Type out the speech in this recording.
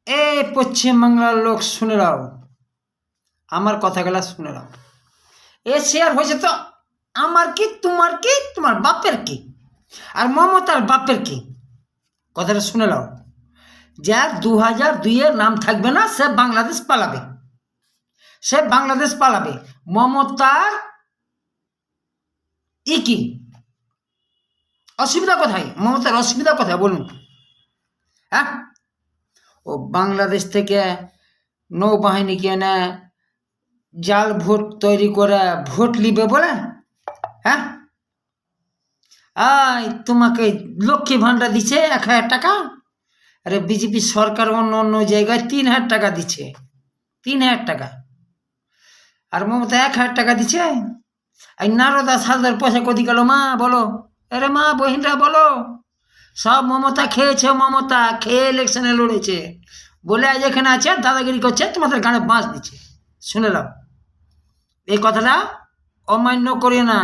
এই পশ্চিমবাংলার লোক শুনে নাও, আমার কথাগুলা শুনে নাও। এ শেয়ার হয়েছে তো আমার কি তোমার বাপের কি আর মমতার বাপের কি, কথাটা শুনে নাও। যার 2002-এর নাম থাকবে না সে বাংলাদেশ পালাবে, সে বাংলাদেশ পালাবে। মমতার কি অসুবিধা কোথায়? মমতার অসুবিধা কোথায় বলুন? হ্যাঁ, ও বাংলাদেশ থেকে নৌবাহিনীকে এনে জাল ভোট তৈরি করে ভোট নিবে বলে। হ্যাঁ, তোমাকে লক্ষ্মী ভাণ্ডার দিচ্ছে 1,000 টাকা। আরে বিজেপি সরকার অন্য অন্য জায়গায় 3,000 টাকা দিচ্ছে, 3,000 টাকা। আর মমতা 1,000 টাকা দিচ্ছে। এই নারদা সালদার পয়সা কদি গেল মা বলো? আরে মা বহিনরা বলো, সব মমতা খেয়েছে। মমতা খেয়ে ইলেকশনে লড়েছে বলে আজ এখানে আছে, দাদাগিরি করছে, তোমাদের গানে বাঁশ দিচ্ছে। শুনে নাও, এই কথাটা অমান্য করি না।